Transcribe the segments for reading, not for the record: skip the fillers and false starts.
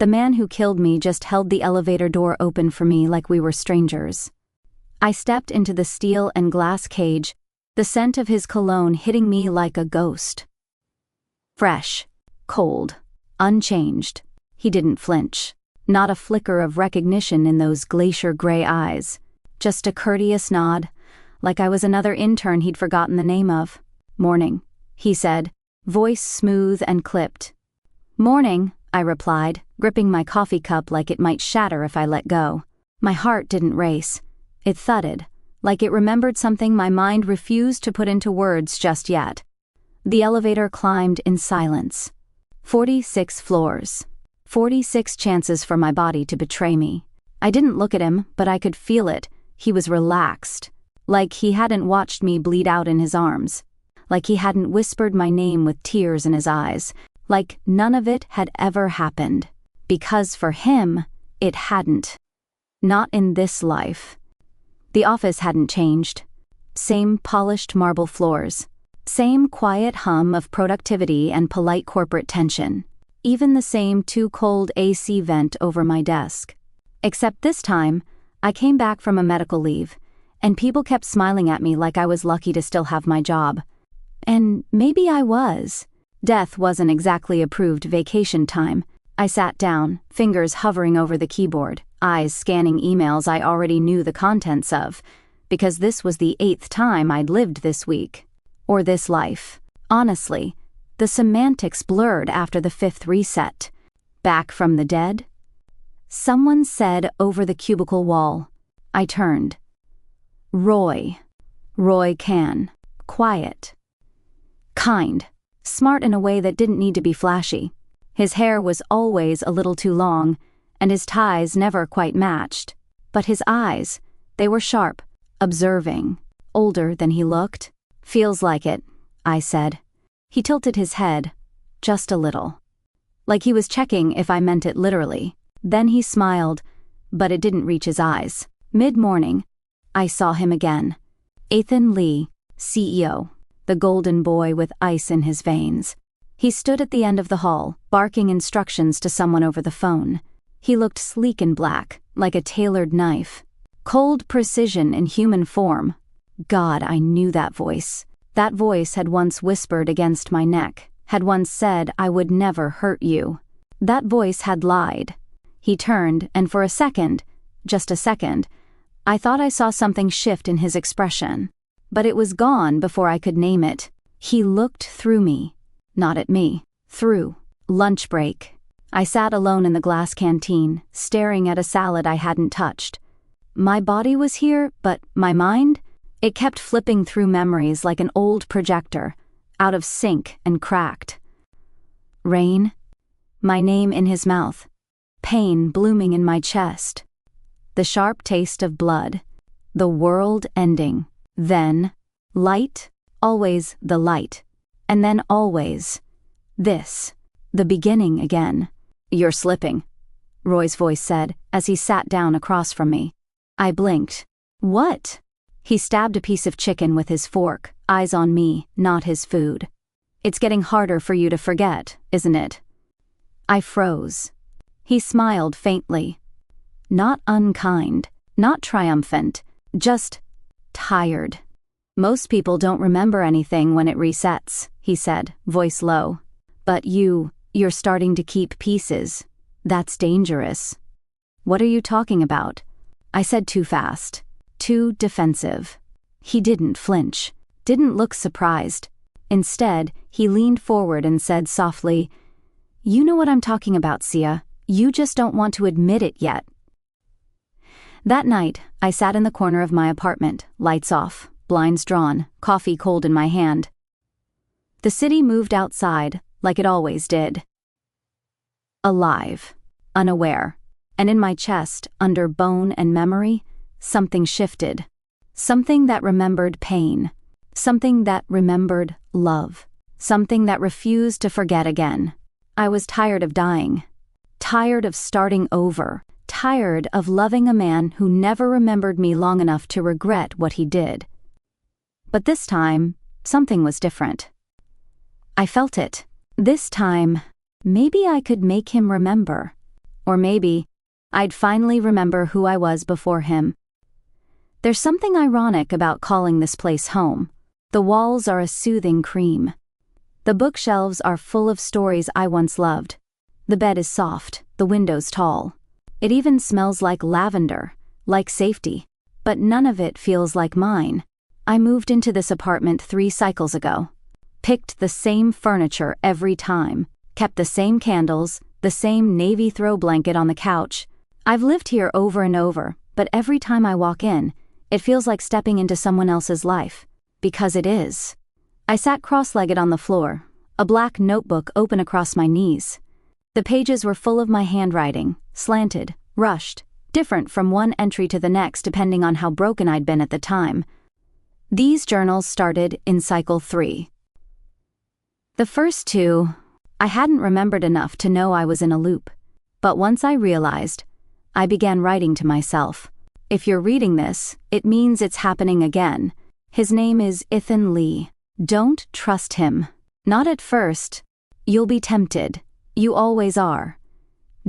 The man who killed me just held the elevator door open for me like we were strangers. I stepped into the steel and glass cage, the scent of his cologne hitting me like a ghost. Fresh, cold, unchanged. He didn't flinch. Not a flicker of recognition in those glacier gray eyes. Just a courteous nod, like I was another intern he'd forgotten the name of. "Morning," he said, voice smooth and clipped. "Morning," I replied, gripping my coffee cup like it might shatter if I let go. My heart didn't race. It thudded, like it remembered something my mind refused to put into words just yet. The elevator climbed in silence. 46 floors. 46 chances for my body to betray me. I didn't look at him, but I could feel it. He was relaxed, like he hadn't watched me bleed out in his arms, like he hadn't whispered my name with tears in his eyes, like none of it had ever happened. Because for him, it hadn't. Not in this life. The office hadn't changed. Same polished marble floors. Same quiet hum of productivity and polite corporate tension. Even the same too-cold AC vent over my desk. Except this time, I came back from a medical leave, and people kept smiling at me like I was lucky to still have my job. And maybe I was. Death wasn't exactly approved vacation time. I sat down, fingers hovering over the keyboard, eyes scanning emails I already knew the contents of, because this was the 8th time I'd lived this week. Or this life. Honestly, the semantics blurred after the 5th reset. Back from the dead? Someone said over the cubicle wall. I turned. Roy. Roy Can. Quiet. Kind. Smart in a way that didn't need to be flashy. His hair was always a little too long, and his ties never quite matched. But his eyes, they were sharp, observing. Older than he looked. "Feels like it," I said. He tilted his head, just a little. Like he was checking if I meant it literally. Then he smiled, but it didn't reach his eyes. Mid-morning, I saw him again. Ithan Lee, CEO, the golden boy with ice in his veins. He stood at the end of the hall, barking instructions to someone over the phone. He looked sleek in black, like a tailored knife. Cold precision in human form. God, I knew that voice. That voice had once whispered against my neck, had once said I would never hurt you. That voice had lied. He turned, and for a second, just a second, I thought I saw something shift in his expression. But it was gone before I could name it. He looked through me. Not at me. Through. Lunch break. I sat alone in the glass canteen, staring at a salad I hadn't touched. My body was here, but my mind? It kept flipping through memories like an old projector, out of sync and cracked. Rain. My name in his mouth. Pain blooming in my chest. The sharp taste of blood. The world ending. Then, light, always the light. And then always, this, the beginning again. "You're slipping," Roy's voice said as he sat down across from me. I blinked. What? He stabbed a piece of chicken with his fork, eyes on me, not his food. "It's getting harder for you to forget, isn't it?" I froze. He smiled faintly. Not unkind, not triumphant, just tired. "Most people don't remember anything when it resets," he said, voice low. "But you're starting to keep pieces. That's dangerous." "What are you talking about?" I said too fast, too defensive. He didn't flinch, didn't look surprised. Instead, he leaned forward and said softly, "You know what I'm talking about, Sia. You just don't want to admit it yet." That night, I sat in the corner of my apartment, lights off, blinds drawn, coffee cold in my hand. The city moved outside, like it always did. Alive, unaware, and in my chest, under bone and memory, something shifted. Something that remembered pain. Something that remembered love. Something that refused to forget again. I was tired of dying. Tired of starting over. Tired of loving a man who never remembered me long enough to regret what he did. But this time, something was different. I felt it. This time, maybe I could make him remember. Or maybe I'd finally remember who I was before him. There's something ironic about calling this place home. The walls are a soothing cream. The bookshelves are full of stories I once loved. The bed is soft, the windows tall. It even smells like lavender, like safety. But none of it feels like mine. I moved into this apartment 3 cycles ago. Picked the same furniture every time. Kept the same candles, the same navy throw blanket on the couch. I've lived here over and over, but every time I walk in, it feels like stepping into someone else's life. Because it is. I sat cross-legged on the floor, a black notebook open across my knees. The pages were full of my handwriting, slanted, rushed, different from one entry to the next depending on how broken I'd been at the time. These journals started in cycle 3. The first 2, I hadn't remembered enough to know I was in a loop. But once I realized, I began writing to myself. If you're reading this, it means it's happening again. His name is Ithan Lee. Don't trust him. Not at first. You'll be tempted. You always are.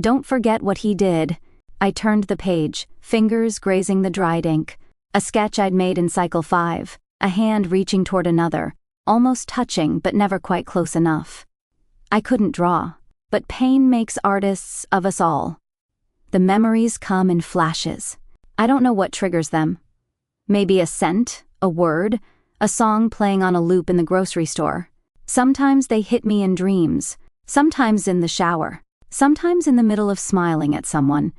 Don't forget what he did. I turned the page, fingers grazing the dried ink. A sketch I'd made in cycle 5, a hand reaching toward another, almost touching but never quite close enough. I couldn't draw, but pain makes artists of us all. The memories come in flashes. I don't know what triggers them. Maybe a scent, a word, a song playing on a loop in the grocery store. Sometimes they hit me in dreams, sometimes in the shower, sometimes in the middle of smiling at someone.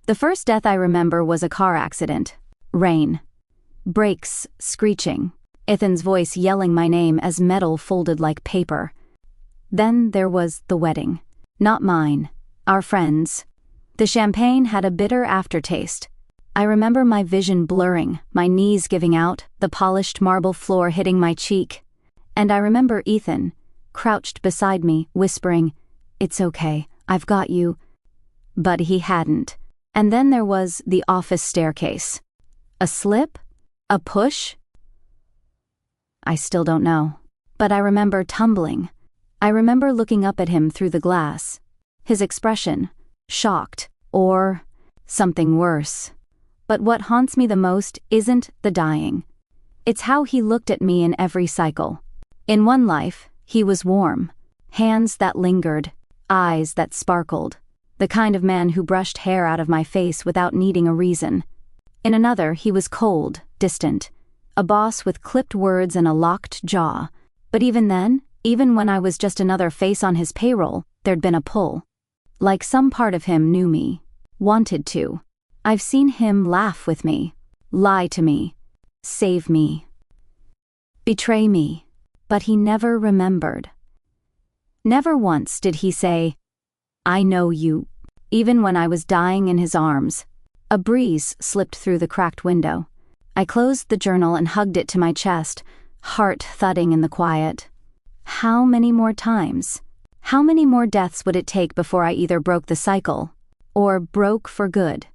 The first death I remember was a car accident. Rain. Brakes screeching. Ithan's voice yelling my name as metal folded like paper. Then there was the wedding. Not mine. Our friends. The champagne had a bitter aftertaste. I remember my vision blurring, my knees giving out, the polished marble floor hitting my cheek. And I remember Ithan, crouched beside me, whispering, "It's okay, I've got you." But he hadn't. And then there was the office staircase. A slip? A push? I still don't know. But I remember tumbling. I remember looking up at him through the glass. His expression, shocked, or something worse. But what haunts me the most isn't the dying. It's how he looked at me in every cycle. In one life, he was warm. Hands that lingered, eyes that sparkled. The kind of man who brushed hair out of my face without needing a reason. In another, he was cold, distant. A boss with clipped words and a locked jaw. But even then, even when I was just another face on his payroll, there'd been a pull. Like some part of him knew me. Wanted to. I've seen him laugh with me. Lie to me. Save me. Betray me. But he never remembered. Never once did he say, "I know you," even when I was dying in his arms. A breeze slipped through the cracked window. I closed the journal and hugged it to my chest, heart thudding in the quiet. How many more times? How many more deaths would it take before I either broke the cycle, or broke for good?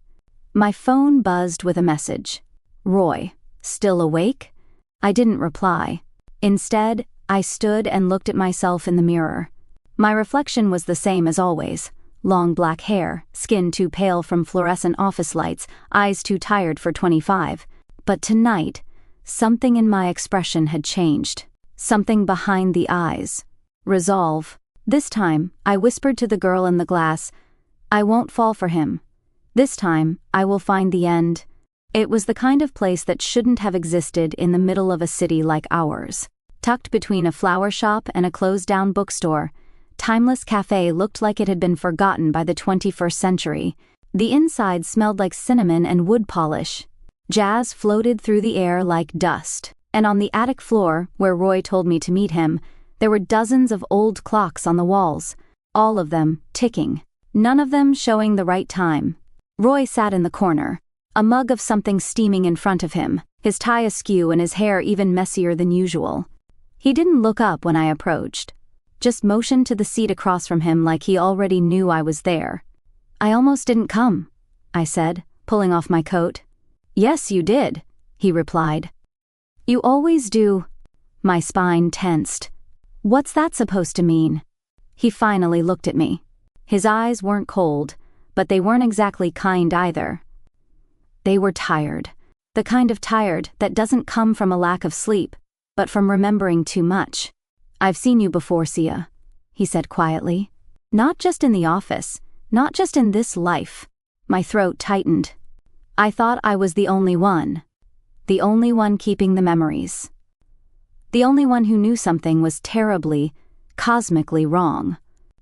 My phone buzzed with a message. "Roy, still awake?" I didn't reply. Instead, I stood and looked at myself in the mirror. My reflection was the same as always. Long black hair, skin too pale from fluorescent office lights, eyes too tired for 25. But tonight, something in my expression had changed. Something behind the eyes. Resolve. This time, I whispered to the girl in the glass, "I won't fall for him. This time, I will find the end." It was the kind of place that shouldn't have existed in the middle of a city like ours. Tucked between a flower shop and a closed-down bookstore, Timeless Cafe looked like it had been forgotten by the 21st century. The inside smelled like cinnamon and wood polish. Jazz floated through the air like dust, and on the attic floor, where Roy told me to meet him, there were dozens of old clocks on the walls, all of them ticking, none of them showing the right time. Roy sat in the corner, a mug of something steaming in front of him, his tie askew and his hair even messier than usual. He didn't look up when I approached, just motioned to the seat across from him like he already knew I was there. "I almost didn't come," I said, pulling off my coat. "Yes, you did," he replied. "You always do." My spine tensed. What's that supposed to mean? He finally looked at me. His eyes weren't cold, but they weren't exactly kind either. They were tired. The kind of tired that doesn't come from a lack of sleep, but from remembering too much. "I've seen you before, Sia," he said quietly. "Not just in the office, not just in this life." My throat tightened. I thought I was the only one. The only one keeping the memories. The only one who knew something was terribly, cosmically wrong.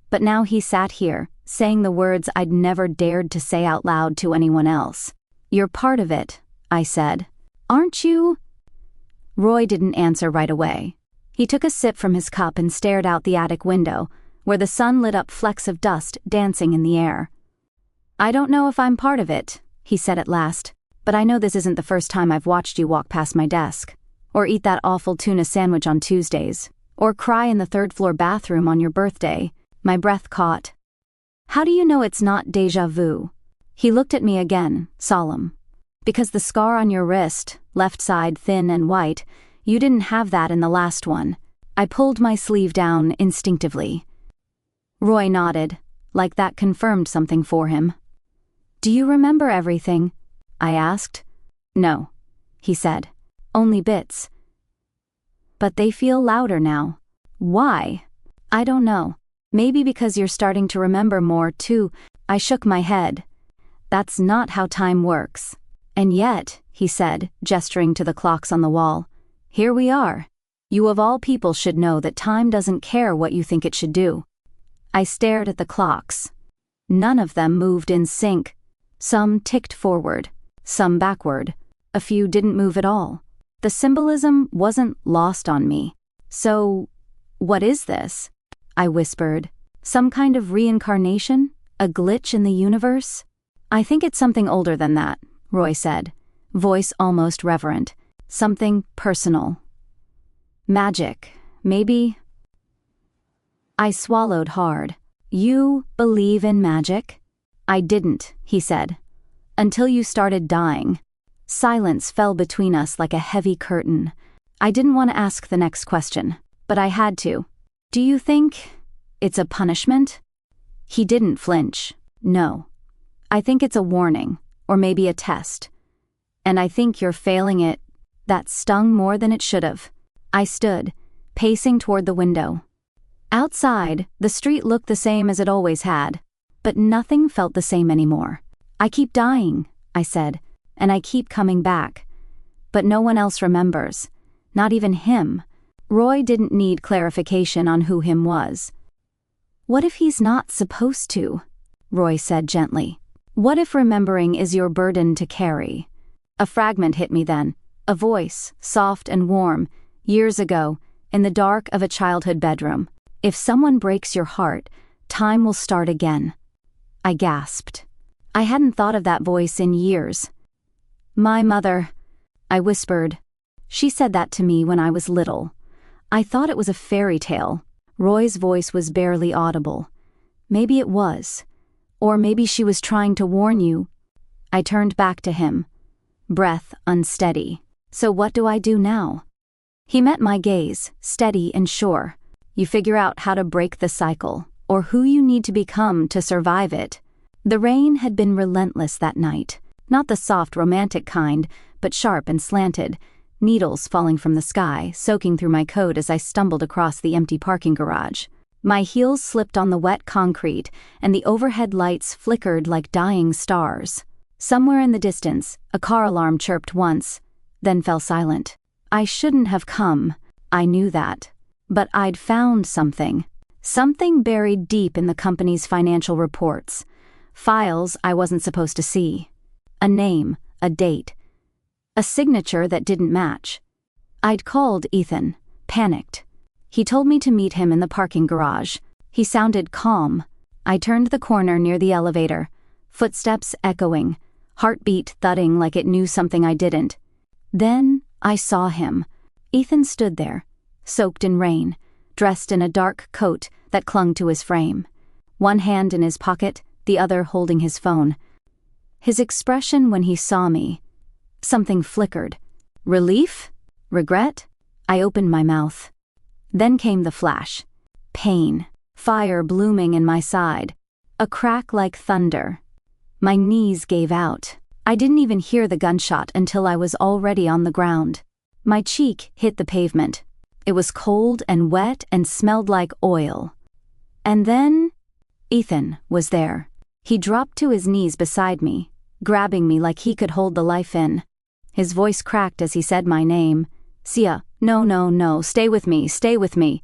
But now he sat here, saying the words I'd never dared to say out loud to anyone else. "You're part of it," I said. "Aren't you?" Roy didn't answer right away. He took a sip from his cup and stared out the attic window, where the sun lit up flecks of dust dancing in the air. "I don't know if I'm part of it," he said at last, "but I know this isn't the first time I've watched you walk past my desk, or eat that awful tuna sandwich on Tuesdays, or cry in the third-floor bathroom on your birthday." My breath caught. "How do you know it's not déjà vu?" He looked at me again, solemn. "Because the scar on your wrist, left side thin and white, you didn't have that in the last one." I pulled my sleeve down instinctively. Roy nodded, like that confirmed something for him. "Do you remember everything?" I asked. "No," he said. "Only bits. But they feel louder now. Why?" "I don't know. Maybe because you're starting to remember more, too." I shook my head. "That's not how time works." "And yet," he said, gesturing to the clocks on the wall, "here we are. You of all people should know that time doesn't care what you think it should do." I stared at the clocks. None of them moved in sync. Some ticked forward, some backward. A few didn't move at all. The symbolism wasn't lost on me. "So, what is this?" I whispered. "Some kind of reincarnation? A glitch in the universe?" "I think it's something older than that," Roy said, voice almost reverent. "Something personal. Magic, maybe." I swallowed hard. "You believe in magic?" "I didn't," he said. "Until you started dying." Silence fell between us like a heavy curtain. I didn't want to ask the next question, but I had to. "Do you think it's a punishment?" He didn't flinch. "No. I think it's a warning, or maybe a test. And I think you're failing it." That stung more than it should have. I stood, pacing toward the window. Outside, the street looked the same as it always had, but nothing felt the same anymore. "I keep dying," I said, "and I keep coming back. But no one else remembers. Not even him." Roy didn't need clarification on who him was. "What if he's not supposed to?" Roy said gently. "What if remembering is your burden to carry?" A fragment hit me then, a voice, soft and warm, years ago, in the dark of a childhood bedroom. "If someone breaks your heart, time will start again." I gasped. I hadn't thought of that voice in years. "My mother," I whispered. "She said that to me when I was little. I thought it was a fairy tale." Roy's voice was barely audible. "Maybe it was. Or maybe she was trying to warn you." I turned back to him, breath unsteady. "So what do I do now?" He met my gaze, steady and sure. "You figure out how to break the cycle, or who you need to become to survive it." The rain had been relentless that night. Not the soft, romantic kind, but sharp and slanted, needles falling from the sky, soaking through my coat as I stumbled across the empty parking garage. My heels slipped on the wet concrete, and the overhead lights flickered like dying stars. Somewhere in the distance, a car alarm chirped once, then fell silent. I shouldn't have come, I knew that. But I'd found something. Something buried deep in the company's financial reports. Files I wasn't supposed to see. A name, a date. A signature that didn't match. I'd called Ithan, panicked. He told me to meet him in the parking garage. He sounded calm. I turned the corner near the elevator, footsteps echoing, heartbeat thudding like it knew something I didn't. Then I saw him. Ithan stood there, soaked in rain, dressed in a dark coat that clung to his frame. One hand in his pocket, the other holding his phone. His expression when he saw me. Something flickered. Relief? Regret? I opened my mouth. Then came the flash. Pain. Fire blooming in my side. A crack like thunder. My knees gave out. I didn't even hear the gunshot until I was already on the ground. My cheek hit the pavement. It was cold and wet and smelled like oil. And then Ithan was there. He dropped to his knees beside me, grabbing me like he could hold the life in. His voice cracked as he said my name. Sia, no, stay with me, stay with me.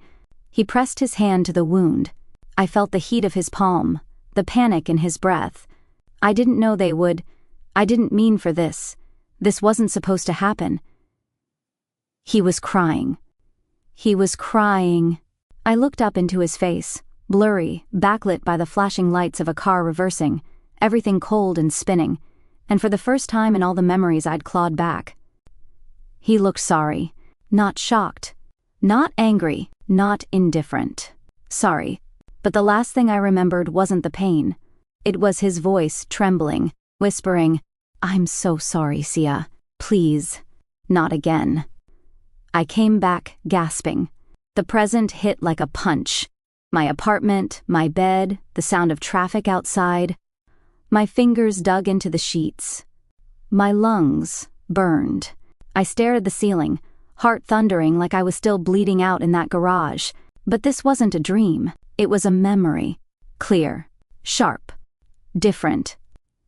He pressed his hand to the wound. I felt the heat of his palm, the panic in his breath. I didn't know they would. I didn't mean for this. This wasn't supposed to happen. He was crying. He was crying. I looked up into his face, blurry, backlit by the flashing lights of a car reversing, everything cold and spinning, and for the first time in all the memories I'd clawed back. He looked sorry, not shocked, not angry, not indifferent. Sorry, but the last thing I remembered wasn't the pain. It was his voice trembling, whispering, "I'm so sorry, Sia. Please, not again." I came back gasping. The present hit like a punch. My apartment, my bed, the sound of traffic outside. My fingers dug into the sheets. My lungs burned. I stared at the ceiling, heart thundering like I was still bleeding out in that garage. But this wasn't a dream. It was a memory. Clear, sharp, different.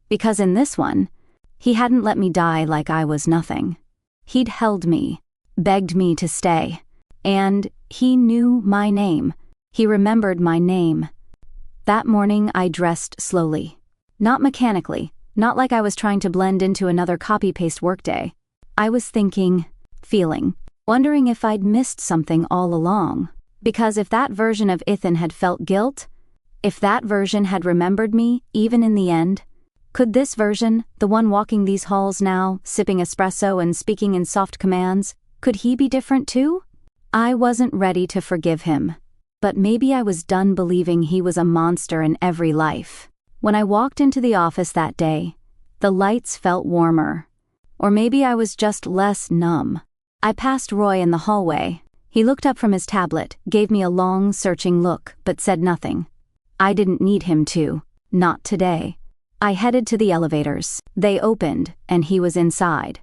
Because in this one, he hadn't let me die like I was nothing. He'd held me, begged me to stay. And he knew my name. He remembered my name. That morning I dressed slowly. Not mechanically, not like I was trying to blend into another copy-paste workday. I was thinking, feeling, wondering if I'd missed something all along. Because if that version of Ithan had felt guilt, if that version had remembered me, even in the end, could this version, the one walking these halls now, sipping espresso and speaking in soft commands, could he be different too? I wasn't ready to forgive him. But maybe I was done believing he was a monster in every life. When I walked into the office that day, the lights felt warmer. Or maybe I was just less numb. I passed Roy in the hallway. He looked up from his tablet, gave me a long, searching look, but said nothing. I didn't need him to. Not today. I headed to the elevators. They opened, and he was inside.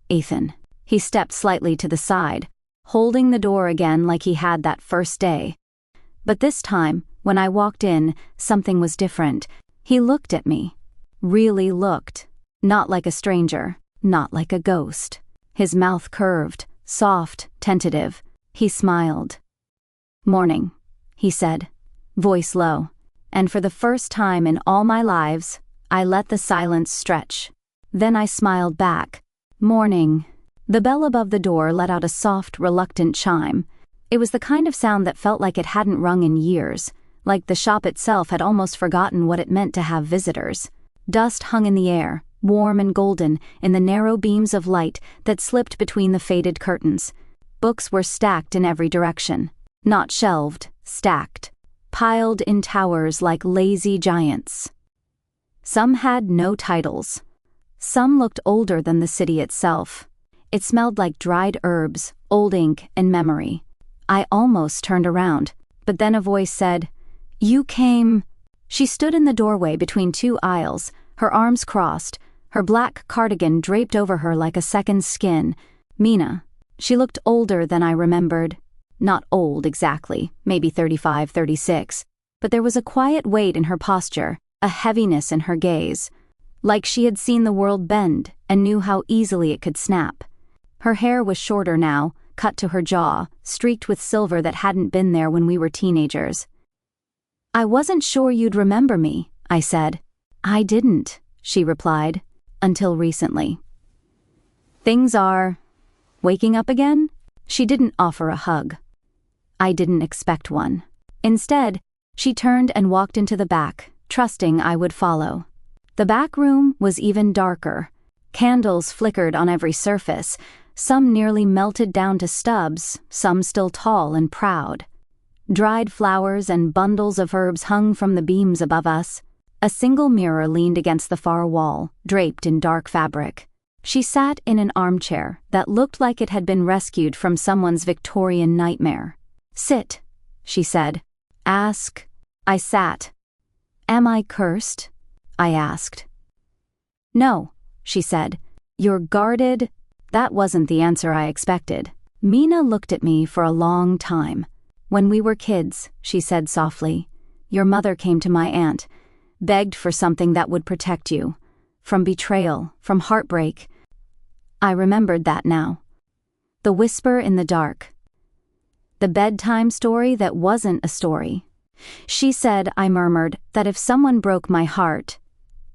Ithan. He stepped slightly to the side, holding the door again like he had that first day. But this time, when I walked in, something was different. He looked at me. Really looked. Not like a stranger. Not like a ghost. His mouth curved, soft, tentative. He smiled. "Morning," he said, voice low. And for the first time in all my lives, I let the silence stretch. Then I smiled back. "Morning." The bell above the door let out a soft, reluctant chime. It was the kind of sound that felt like it hadn't rung in years, like the shop itself had almost forgotten what it meant to have visitors. Dust hung in the air, warm and golden, in the narrow beams of light that slipped between the faded curtains. Books were stacked in every direction. Not shelved, stacked. Piled in towers like lazy giants. Some had no titles. Some looked older than the city itself. It smelled like dried herbs, old ink, and memory. I almost turned around, but then a voice said, "You came." She stood in the doorway between two aisles, her arms crossed, her black cardigan draped over her like a second skin. Mina. She looked older than I remembered. Not old exactly, maybe 35, 36, but there was a quiet weight in her posture, a heaviness in her gaze. Like she had seen the world bend and knew how easily it could snap. Her hair was shorter now, cut to her jaw, streaked with silver that hadn't been there when we were teenagers. "I wasn't sure you'd remember me," I said. "I didn't," she replied, "until recently." "Things are waking up again?" She didn't offer a hug. I didn't expect one. Instead, she turned and walked into the back, trusting I would follow. The back room was even darker. Candles flickered on every surface, some nearly melted down to stubs, some still tall and proud. Dried flowers and bundles of herbs hung from the beams above us. A single mirror leaned against the far wall, draped in dark fabric. She sat in an armchair that looked like it had been rescued from someone's Victorian nightmare. "Sit," she said. "Ask." I sat. "Am I cursed?" I asked. No, she said. You're guarded. That wasn't the answer I expected. Mina looked at me for a long time. When we were kids, she said softly, your mother came to my aunt, begged for something that would protect you. From betrayal, from heartbreak. I remembered that now. The whisper in the dark. The bedtime story that wasn't a story. She said, I murmured, that if someone broke my heart,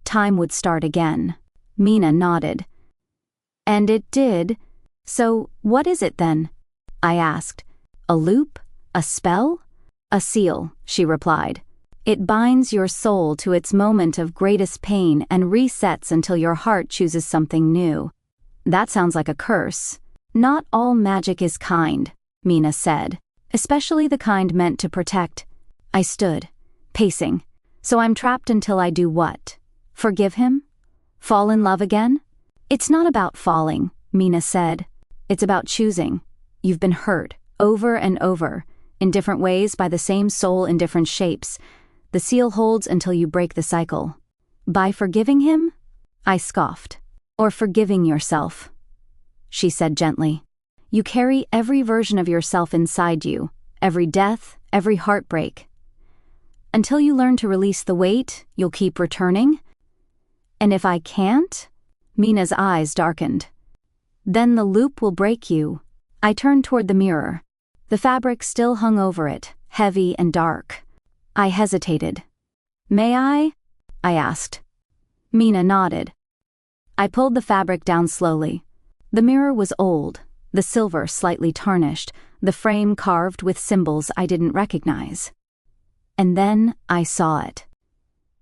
time would start again. Mina nodded. And it did. So, what is it then? I asked. A loop? A spell? A seal, she replied. It binds your soul to its moment of greatest pain and resets until your heart chooses something new. That sounds like a curse. Not all magic is kind, Mina said, especially the kind meant to protect. I stood, pacing. So I'm trapped until I do what? Forgive him? Fall in love again? It's not about falling, Mina said. It's about choosing. You've been hurt, over and over, in different ways by the same soul in different shapes. The seal holds until you break the cycle. By forgiving him? I scoffed. Or forgiving yourself. She said gently. You carry every version of yourself inside you, every death, every heartbreak. Until you learn to release the weight, you'll keep returning? And if I can't? Mina's eyes darkened. Then the loop will break you. I turned toward the mirror. The fabric still hung over it, heavy and dark. I hesitated. May I? I asked. Mina nodded. I pulled the fabric down slowly. The mirror was old, the silver slightly tarnished, the frame carved with symbols I didn't recognize. And then I saw it.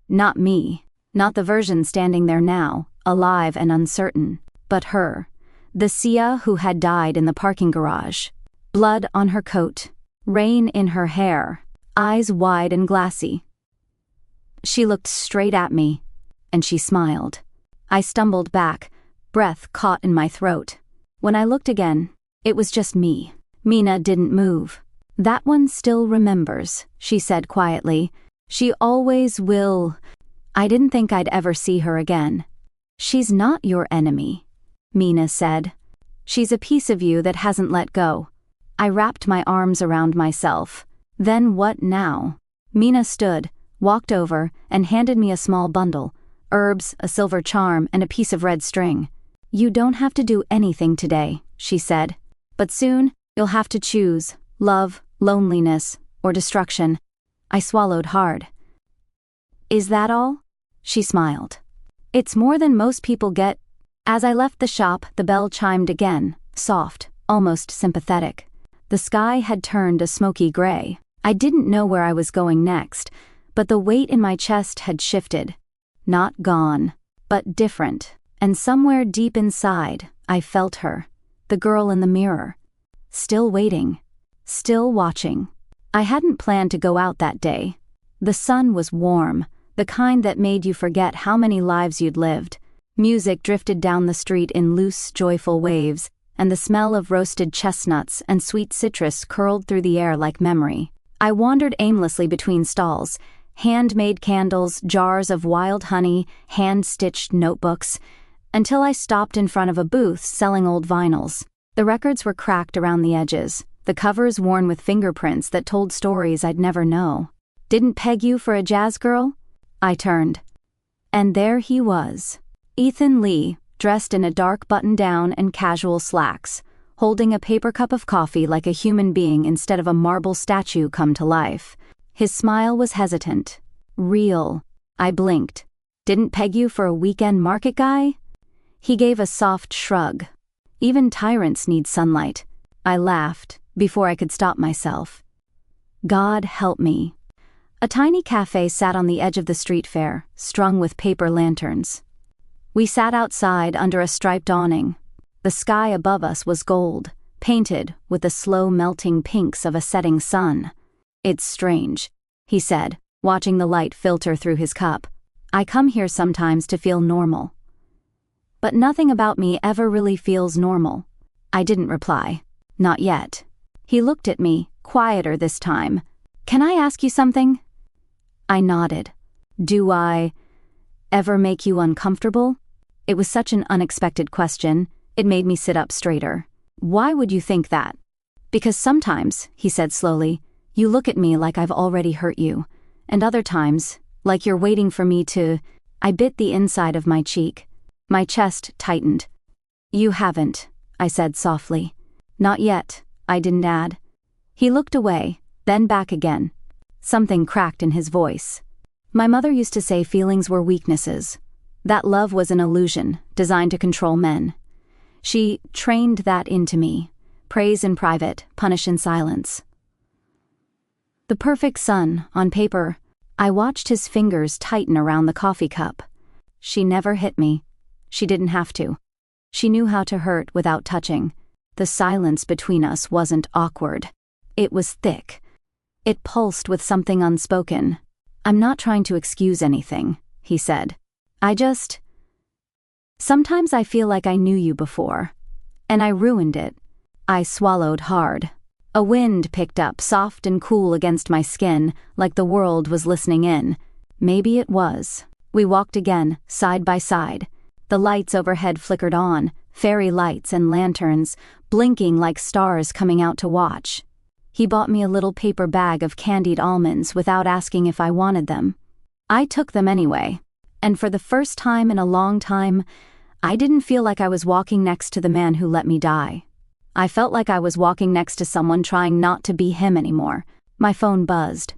Not me, not the version standing there now, alive and uncertain, but her, the Sia who had died in the parking garage. Blood on her coat, rain in her hair, eyes wide and glassy. She looked straight at me, and she smiled. I stumbled back, breath caught in my throat. When I looked again, it was just me. Mina didn't move. That one still remembers, she said quietly. She always will. I didn't think I'd ever see her again. She's not your enemy, Mina said. She's a piece of you that hasn't let go. I wrapped my arms around myself. Then what now? Mina stood, walked over, and handed me a small bundle. Herbs, a silver charm, and a piece of red string. You don't have to do anything today, she said. But soon, you'll have to choose love, loneliness, or destruction. I swallowed hard. Is that all? She smiled. It's more than most people get. As I left the shop, the bell chimed again, soft, almost sympathetic. The sky had turned a smoky gray. I didn't know where I was going next, but the weight in my chest had shifted. Not gone, but different, and somewhere deep inside, I felt her, the girl in the mirror. Still waiting, still watching. I hadn't planned to go out that day. The sun was warm, the kind that made you forget how many lives you'd lived. Music drifted down the street in loose, joyful waves, and the smell of roasted chestnuts and sweet citrus curled through the air like memory. I wandered aimlessly between stalls, handmade candles, jars of wild honey, hand-stitched notebooks, until I stopped in front of a booth selling old vinyls. The records were cracked around the edges, the covers worn with fingerprints that told stories I'd never know. Didn't peg you for a jazz girl? I turned. And there he was. Ithan Lee, dressed in a dark button-down and casual slacks, holding a paper cup of coffee like a human being instead of a marble statue come to life. His smile was hesitant. Real. I blinked. Didn't peg you for a weekend market guy? He gave a soft shrug. Even tyrants need sunlight. I laughed, before I could stop myself. God help me. A tiny cafe sat on the edge of the street fair, strung with paper lanterns. We sat outside under a striped awning. The sky above us was gold, painted with the slow melting pinks of a setting sun. It's strange, he said, watching the light filter through his cup. I come here sometimes to feel normal. But nothing about me ever really feels normal. I didn't reply. Not yet. He looked at me, quieter this time. Can I ask you something? I nodded. Do I ever make you uncomfortable? It was such an unexpected question, it made me sit up straighter. Why would you think that? Because sometimes, he said slowly, you look at me like I've already hurt you, and other times, like you're waiting for me to. I bit the inside of my cheek. My chest tightened. You haven't, I said softly. Not yet, I didn't add. He looked away, then back again. Something cracked in his voice. My mother used to say feelings were weaknesses, that love was an illusion designed to control men. She trained that into me. Praise in private, punish in silence. The perfect son, on paper. I watched his fingers tighten around the coffee cup. She never hit me. She didn't have to. She knew how to hurt without touching. The silence between us wasn't awkward. It was thick. It pulsed with something unspoken. I'm not trying to excuse anything, he said. Sometimes I feel like I knew you before. And I ruined it. I swallowed hard. A wind picked up, soft and cool against my skin, like the world was listening in. Maybe it was. We walked again, side by side. The lights overhead flickered on, fairy lights and lanterns, blinking like stars coming out to watch. He bought me a little paper bag of candied almonds without asking if I wanted them. I took them anyway, and for the first time in a long time, I didn't feel like I was walking next to the man who let me die. I felt like I was walking next to someone trying not to be him anymore. My phone buzzed.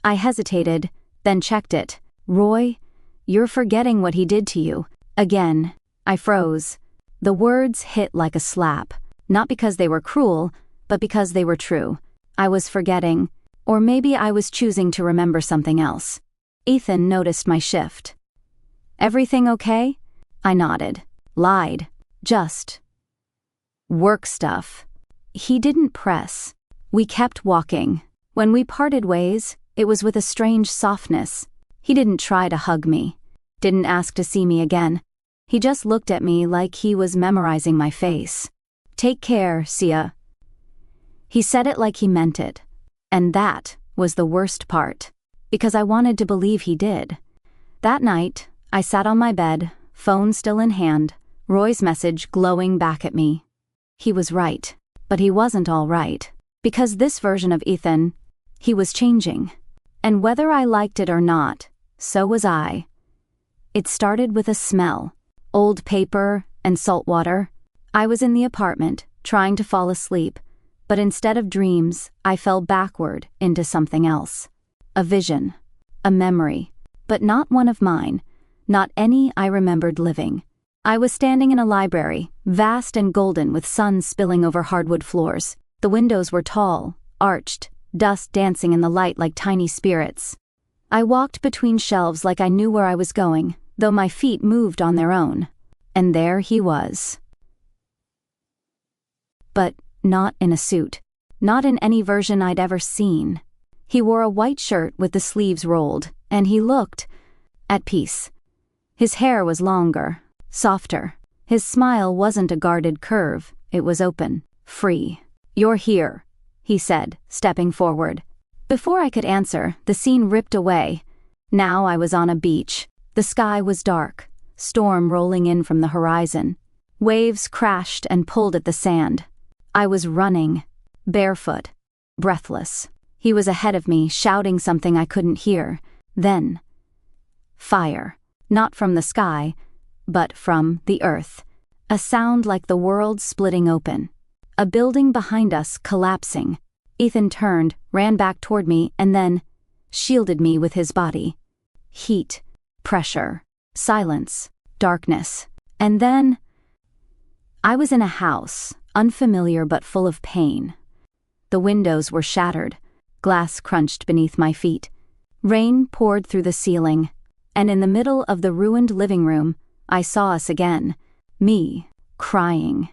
I hesitated, then checked it. Roy, you're forgetting what he did to you. Again. I froze. The words hit like a slap, not because they were cruel, but because they were true. I was forgetting, or maybe I was choosing to remember something else. Ithan noticed my shift. Everything okay? I nodded. Lied. Just work stuff. He didn't press. We kept walking. When we parted ways, it was with a strange softness. He didn't try to hug me. Didn't ask to see me again. He just looked at me like he was memorizing my face. Take care, Sia. He said it like he meant it. And that was the worst part, because I wanted to believe he did. That night, I sat on my bed, phone still in hand, Roy's message glowing back at me. He was right, but he wasn't all right, because this version of Ithan, he was changing. And whether I liked it or not, so was I. It started with a smell, old paper and salt water. I was in the apartment, trying to fall asleep, but instead of dreams, I fell backward into something else. A vision, a memory, but not one of mine, not any I remembered living. I was standing in a library, vast and golden with sun spilling over hardwood floors. The windows were tall, arched, dust dancing in the light like tiny spirits. I walked between shelves like I knew where I was going, though my feet moved on their own. And there he was. But not in a suit. Not in any version I'd ever seen. He wore a white shirt with the sleeves rolled, and he looked at peace. His hair was longer, softer. His smile wasn't a guarded curve, it was open, free. You're here, he said, stepping forward. Before I could answer, the scene ripped away. Now I was on a beach. The sky was dark, storm rolling in from the horizon. Waves crashed and pulled at the sand. I was running, barefoot, breathless. He was ahead of me, shouting something I couldn't hear. Then, fire. Not from the sky, but from the earth. A sound like the world splitting open. A building behind us collapsing. Ithan turned, ran back toward me, and then shielded me with his body. Heat, pressure, silence, darkness. And then I was in a house, unfamiliar but full of pain. The windows were shattered. Glass crunched beneath my feet. Rain poured through the ceiling. And in the middle of the ruined living room, I saw us again. Me, crying,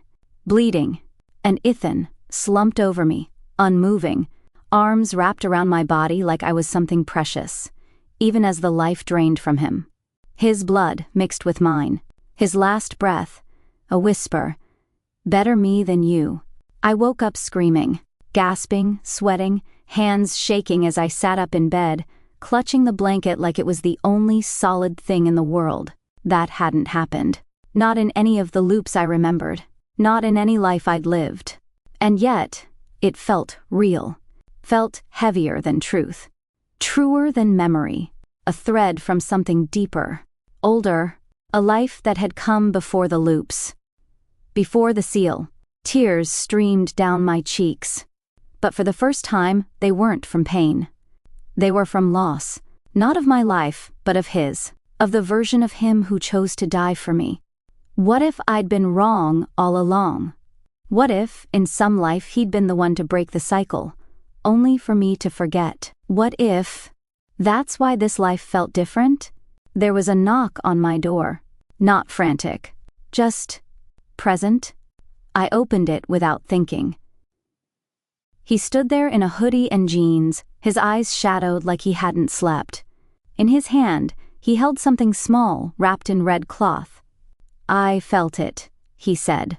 bleeding, and Ithan, slumped over me, unmoving, arms wrapped around my body like I was something precious, even as the life drained from him. His blood mixed with mine. His last breath, a whisper, better me than you. I woke up screaming, gasping, sweating, hands shaking as I sat up in bed, clutching the blanket like it was the only solid thing in the world. That hadn't happened. Not in any of the loops I remembered. Not in any life I'd lived. And yet, it felt real. Felt heavier than truth. Truer than memory. A thread from something deeper. Older. A life that had come before the loops. Before the seal. Tears streamed down my cheeks. But for the first time, they weren't from pain. They were from loss. Not of my life, but of his. Of the version of him who chose to die for me. What if I'd been wrong all along? What if, in some life, he'd been the one to break the cycle, only for me to forget? What if... That's why this life felt different? There was a knock on my door. Not frantic. Just... present. I opened it without thinking. He stood there in a hoodie and jeans, his eyes shadowed like he hadn't slept. In his hand, he held something small, wrapped in red cloth. "I felt it," he said.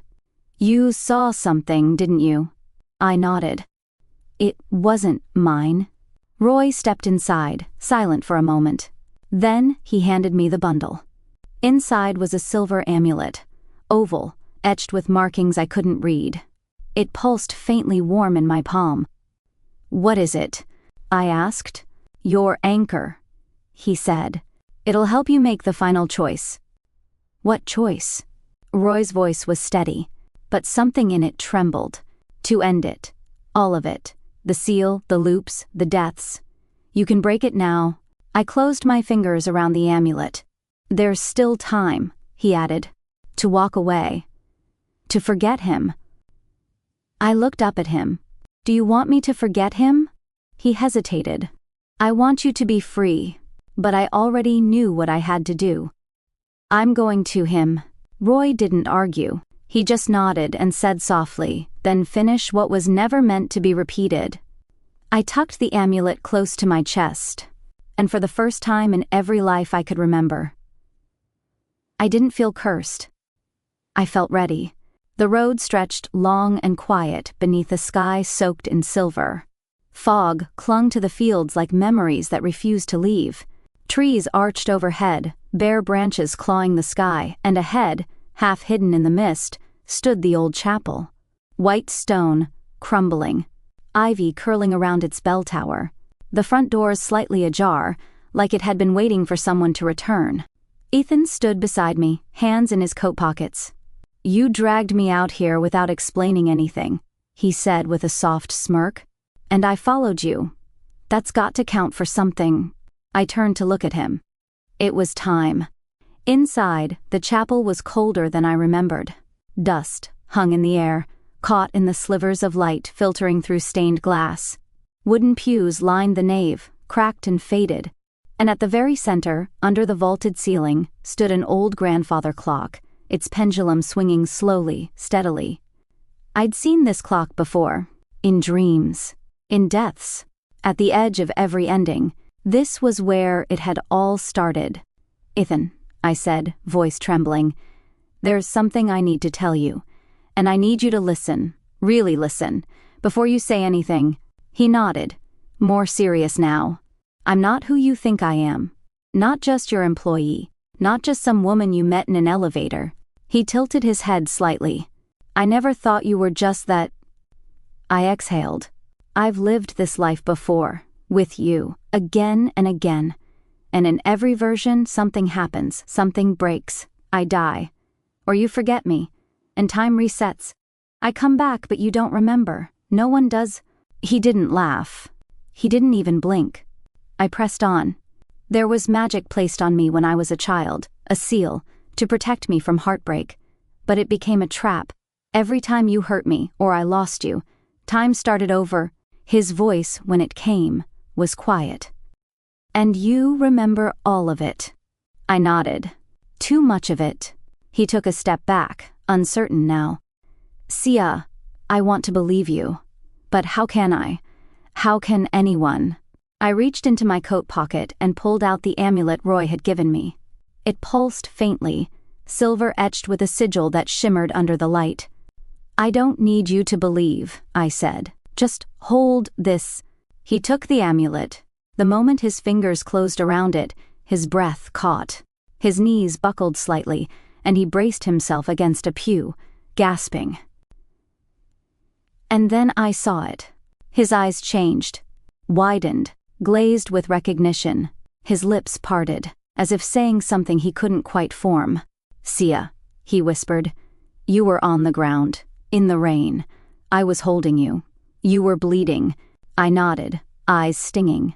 "You saw something, didn't you?" I nodded. "It wasn't mine." Roy stepped inside, silent for a moment. Then he handed me the bundle. Inside was a silver amulet, oval, etched with markings I couldn't read. It pulsed faintly warm in my palm. "What is it?" I asked. "Your anchor," he said. "It'll help you make the final choice." "What choice?" Roy's voice was steady, but something in it trembled. "To end it. All of it. The seal, the loops, the deaths. You can break it now." I closed my fingers around the amulet. "There's still time," he added. "To walk away. To forget him." I looked up at him. "Do you want me to forget him?" He hesitated. "I want you to be free, but I already knew what I had to do." "I'm going to him." Roy didn't argue. He just nodded and said softly, "Then finish what was never meant to be repeated." I tucked the amulet close to my chest, and for the first time in every life I could remember, I didn't feel cursed. I felt ready. The road stretched long and quiet beneath a sky soaked in silver. Fog clung to the fields like memories that refused to leave. Trees arched overhead, bare branches clawing the sky, and ahead, half hidden in the mist, stood the old chapel. White stone, crumbling, ivy curling around its bell tower, the front doors slightly ajar, like it had been waiting for someone to return. Ithan stood beside me, hands in his coat pockets. "You dragged me out here without explaining anything," he said with a soft smirk. "And I followed you. That's got to count for something." I turned to look at him. It was time. Inside, the chapel was colder than I remembered. Dust hung in the air, caught in the slivers of light filtering through stained glass. Wooden pews lined the nave, cracked and faded, and at the very center, under the vaulted ceiling, stood an old grandfather clock, its pendulum swinging slowly, steadily. I'd seen this clock before, in dreams, in deaths, at the edge of every ending. This was where it had all started. "Ithan," I said, voice trembling, "there's something I need to tell you, and I need you to listen, really listen, before you say anything." He nodded, more serious now. "I'm not who you think I am. Not just your employee, not just some woman you met in an elevator." He tilted his head slightly. "I never thought you were just that." I exhaled. "I've lived this life before, with you, again and again. And in every version, something happens, something breaks. I die. Or you forget me, and time resets. I come back, but you don't remember. No one does." He didn't laugh. He didn't even blink. I pressed on. "There was magic placed on me when I was a child, a seal, to protect me from heartbreak. But it became a trap. Every time you hurt me, or I lost you, time started over." His voice, when it came, was quiet. "And you remember all of it." I nodded. "Too much of it." He took a step back, uncertain now. "Sia, I want to believe you. But how can I? How can anyone?" I reached into my coat pocket and pulled out the amulet Roy had given me. It pulsed faintly, silver etched with a sigil that shimmered under the light. "I don't need you to believe," I said. "Just hold this." He took the amulet. The moment his fingers closed around it, his breath caught. His knees buckled slightly, and he braced himself against a pew, gasping. And then I saw it. His eyes changed, widened, glazed with recognition. His lips parted, as if saying something he couldn't quite form. "Sia," he whispered. "You were on the ground, in the rain. I was holding you. You were bleeding." I nodded, eyes stinging.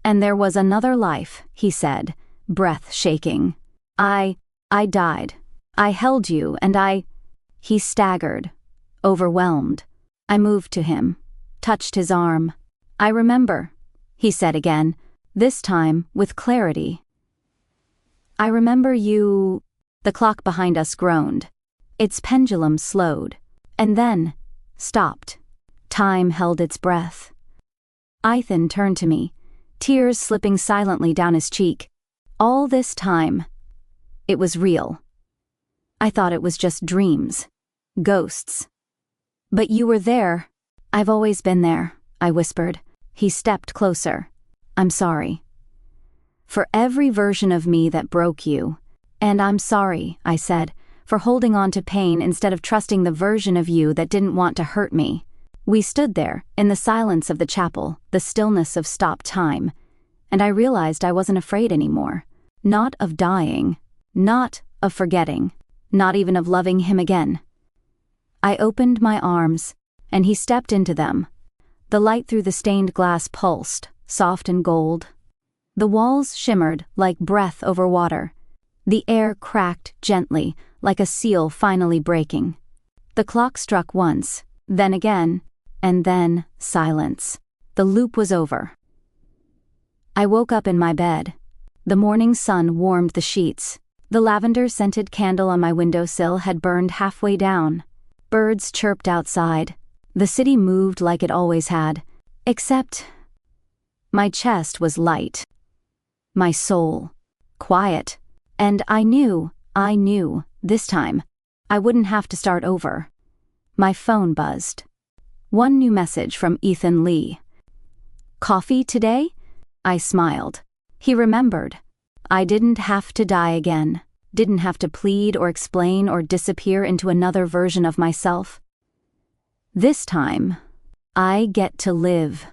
"And there was another life," he said, breath shaking. I died. I held you and I..." He staggered, overwhelmed. I moved to him, touched his arm. "I remember," he said again, this time with clarity. "I remember you..." The clock behind us groaned. Its pendulum slowed, and then stopped. Time held its breath. Ithan turned to me, tears slipping silently down his cheek. All this time, it was real. I thought it was just dreams, ghosts. "But you were there." "I've always been there," I whispered. He stepped closer. "I'm sorry for every version of me that broke you. And I'm sorry," I said, "for holding on to pain instead of trusting the version of you that didn't want to hurt me." We stood there, in the silence of the chapel, the stillness of stopped time, and I realized I wasn't afraid anymore. Not of dying, not of forgetting, not even of loving him again. I opened my arms, and he stepped into them. The light through the stained glass pulsed, soft and gold. The walls shimmered like breath over water. The air cracked gently, like a seal finally breaking. The clock struck once, then again, and then silence. The loop was over. I woke up in my bed. The morning sun warmed the sheets. The lavender-scented candle on my windowsill had burned halfway down. Birds chirped outside. The city moved like it always had, except my chest was light. My soul, quiet. And I knew, this time, I wouldn't have to start over. My phone buzzed. One new message from Ithan Lee. "Coffee today?" I smiled. He remembered. I didn't have to die again. Didn't have to plead or explain or disappear into another version of myself. This time, I get to live.